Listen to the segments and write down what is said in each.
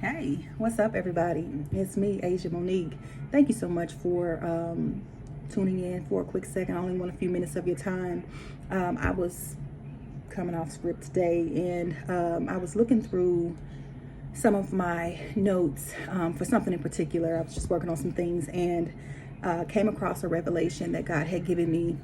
Hey, what's up, everybody? It's me, Asia Monique. Thank you so much for tuning in for a quick second. I only want a few minutes of your time. I was coming off script today, and I was looking through some of my notes for something in particular. I was just working on some things and came across a revelation that God had given me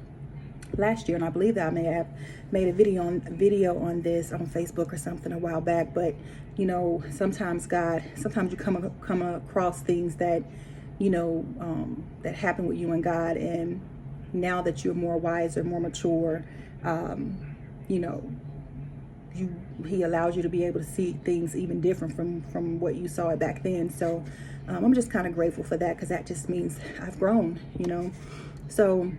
last year, and I believe that I may have made a video on this on Facebook or something a while back. But sometimes you come across things that that happen with you and God, and now that you're more wiser, more mature, um, you know, he allows you to be able to see things even different from what you saw it back then. So I'm just kind of grateful for that, because that just means I've grown. So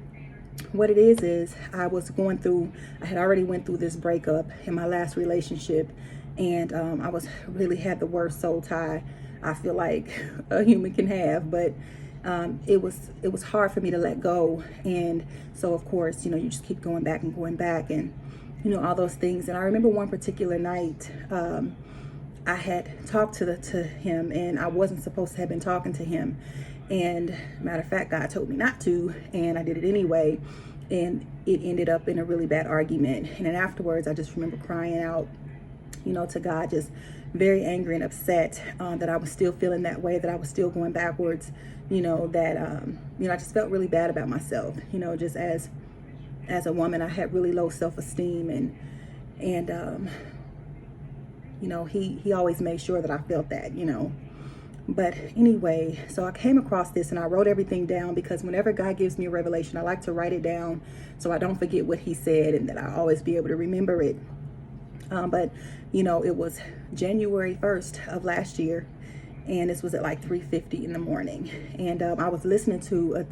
what it is I had already went through this breakup in my last relationship, and I was really had the worst soul tie I feel like a human can have. But it was hard for me to let go, and so of course you just keep going back and going back, and all those things. And I remember one particular night, I had talked to him, and I wasn't supposed to have been talking to him. And matter of fact, God told me not to, and I did it anyway. And it ended up in a really bad argument. And then afterwards, I just remember crying out, to God, just very angry and upset that I was still feeling that way, that I was still going backwards. That I just felt really bad about myself. Just as a woman, I had really low self-esteem, and he always made sure that I felt that. But anyway, so I came across this and I wrote everything down, because whenever God gives me a revelation, I like to write it down so I don't forget what he said, and that I always be able to remember it. But it was January 1st of last year, and this was at like 3:50 in the morning. And I was listening to a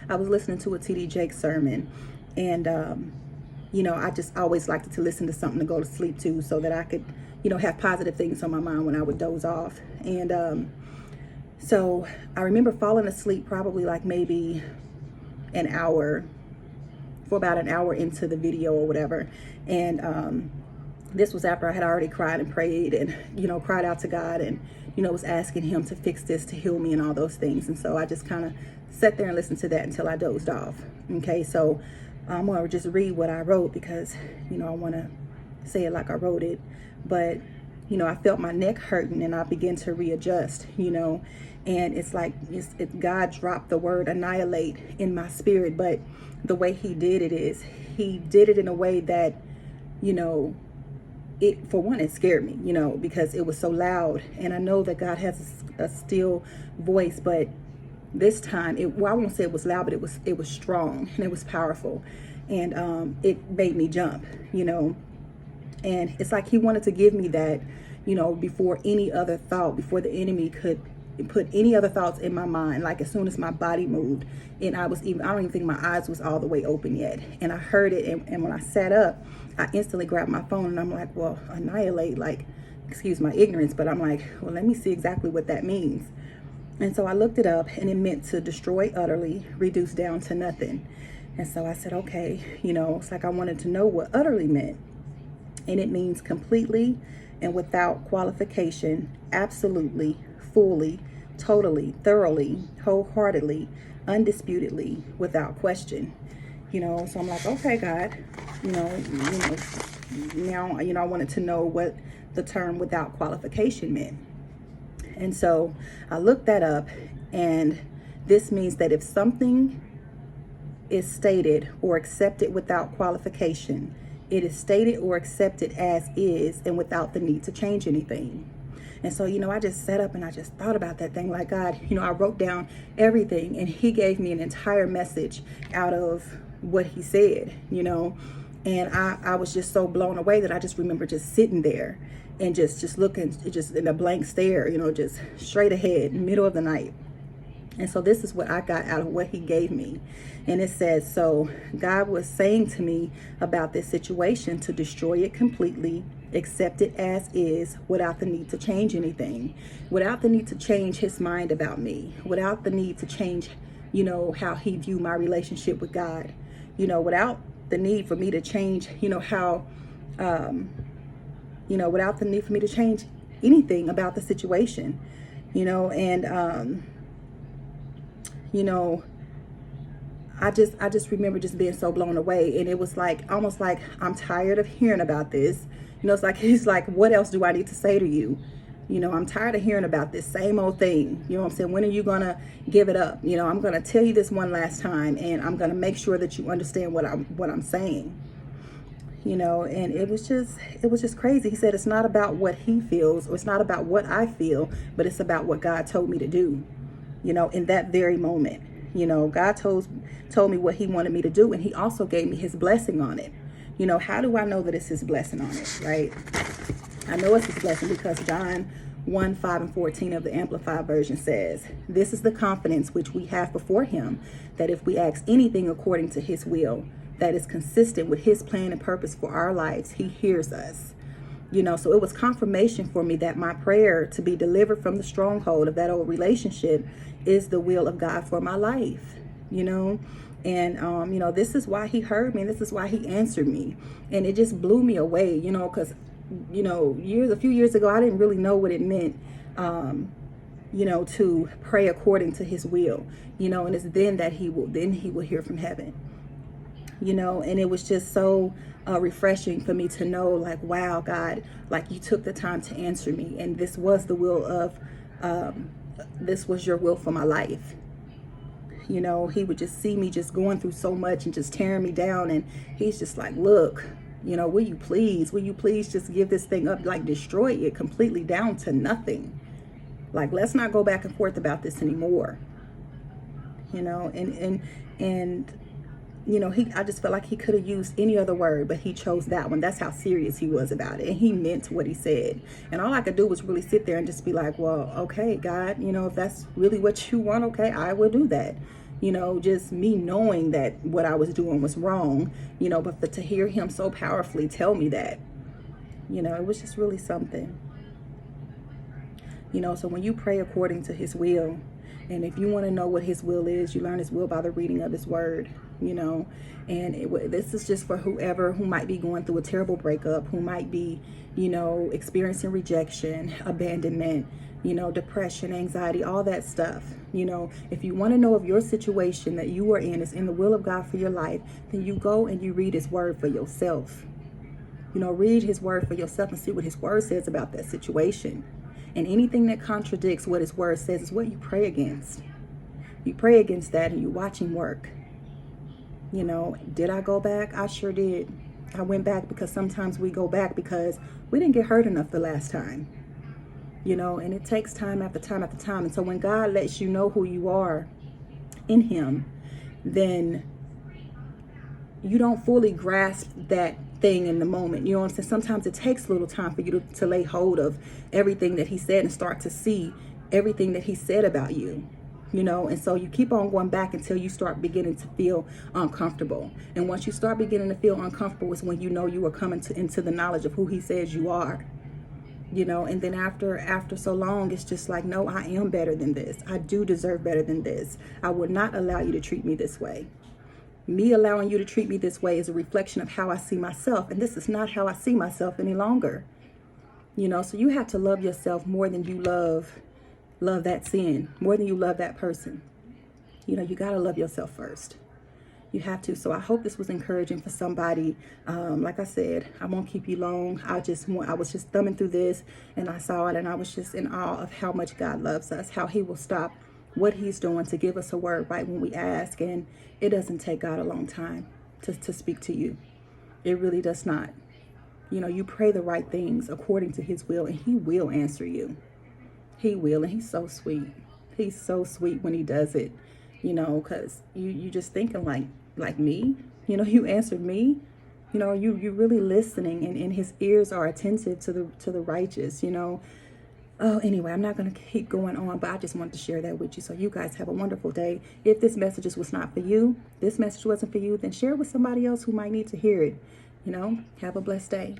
I was listening to a TD Jakes sermon, and I just always liked to listen to something to go to sleep to, so that I could, have positive things on my mind when I would doze off. And so I remember falling asleep probably like maybe an hour, for about an hour into the video or whatever. And this was after I had already cried and prayed, and cried out to God, and was asking him to fix this, to heal me, and all those things. And so I just kind of sat there and listened to that until I dozed off. Okay, so I'm going to just read what I wrote, because I want to say it like I wrote it. But I felt my neck hurting, and I began to readjust. And it's like God dropped the word annihilate in my spirit. But the way he did it is, he did it in a way that it, for one, it scared me, because it was so loud. And I know that God has a still voice, but this time, I won't say it was loud, but it was strong, and it was powerful, and it made me jump. And it's like he wanted to give me that, before any other thought, before the enemy could put any other thoughts in my mind. Like as soon as my body moved, and I don't even think my eyes was all the way open yet, and I heard it. And when I sat up, I instantly grabbed my phone, and I'm like, well, annihilate, like, excuse my ignorance, but I'm like, well, let me see exactly what that means. And so I looked it up, and it meant to destroy utterly, reduce down to nothing. And so I said, okay, it's like I wanted to know what utterly meant. And it means completely and without qualification, absolutely, fully, totally, thoroughly, wholeheartedly, undisputedly, without question. So I'm like, okay, God, now, I wanted to know what the term without qualification meant. And so I looked that up, and this means that if something is stated or accepted without qualification, it is stated or accepted as is, and without the need to change anything. And so, I just sat up and I just thought about that thing, like, God, I wrote down everything, and he gave me an entire message out of what he said, and I was just so blown away that I just remember just sitting there and just looking, just in a blank stare, just straight ahead in the middle of the night. And so this is what I got out of what he gave me. And it says, so God was saying to me about this situation to destroy it completely, accept it as is, without the need to change anything, without the need to change his mind about me, without the need to change, how he viewed my relationship with God, without the need for me to change, how without the need for me to change anything about the situation, and, I just remember just being so blown away. And it was like, almost like, I'm tired of hearing about this. It's like, he's like, what else do I need to say to you? I'm tired of hearing about this same old thing. You know what I'm saying? When are you going to give it up? I'm going to tell you this one last time, and I'm going to make sure that you understand what I'm saying. And it was just crazy. He said, it's not about what he feels, or it's not about what I feel, but it's about what God told me to do, in that very moment. God told me what he wanted me to do, and he also gave me his blessing on it. How do I know that it's his blessing on it, right? I know it's his blessing because John 1:5-14 of the Amplified Version says, this is the confidence which we have before him, that if we ask anything according to his will, that is consistent with his plan and purpose for our lives, he hears us. So it was confirmation for me that my prayer to be delivered from the stronghold of that old relationship is the will of God for my life, and, this is why he heard me, and this is why he answered me. And it just blew me away, because, a few years ago, I didn't really know what it meant, to pray according to his will, and it's then that he will hear from heaven, and it was just so refreshing for me to know, like, wow, God, like, you took the time to answer me, and this was the will of, this was your will for my life. He would just see me just going through so much and just tearing me down, and he's just like, look, will you please just give this thing up, like destroy it completely down to nothing. Like, let's not go back and forth about this anymore. I just felt like he could have used any other word, but he chose that one. That's how serious he was about it. And he meant what he said. And all I could do was really sit there and just be like, well, okay, God, if that's really what you want, okay, I will do that. Just me knowing that what I was doing was wrong, but to hear him so powerfully tell me that, it was just really something. So when you pray according to his will, and if you want to know what his will is, you learn his will by the reading of his word, and this is just for whoever who might be going through a terrible breakup, who might be, experiencing rejection, abandonment, depression, anxiety, all that stuff. If you want to know if your situation that you are in is in the will of God for your life, then you go and you read his word for yourself. Read his word for yourself and see what his word says about that situation. And anything that contradicts what his word says is what you pray against. You pray against that and you watch him work. Did I go back? I sure did. I went back because sometimes we go back because we didn't get hurt enough the last time. And it takes time after time after time. And so when God lets you know who you are in him, then you don't fully grasp that thing in the moment. You know what I'm saying? Sometimes it takes a little time for you to lay hold of everything that he said and start to see everything that he said about you. And so you keep on going back until you start beginning to feel uncomfortable. And once you start beginning to feel uncomfortable is when you are coming into the knowledge of who he says you are. And then after so long, it's just like, no, I am better than this. I do deserve better than this. I would not allow you to treat me this way. Me allowing you to treat me this way is a reflection of how I see myself. And this is not how I see myself any longer. So you have to love yourself more than you love that sin, more than you love that person. You got to love yourself first. You have to. So I hope this was encouraging for somebody. Like I said, I won't keep you long. I was just thumbing through this and I saw it and I was just in awe of how much God loves us, how he will stop what he's doing to give us a word right when we ask. And it doesn't take God a long time to speak to you. It really does not. You pray the right things according to his will and he will answer you. He will. And he's so sweet. He's so sweet when he does it, because you just thinking like me, you answered me, you really listening and his ears are attentive to the righteous, Oh, anyway, I'm not going to keep going on, but I just wanted to share that with you. So you guys have a wonderful day. If this message was not for you, this message wasn't for you, then share it with somebody else who might need to hear it. Have a blessed day.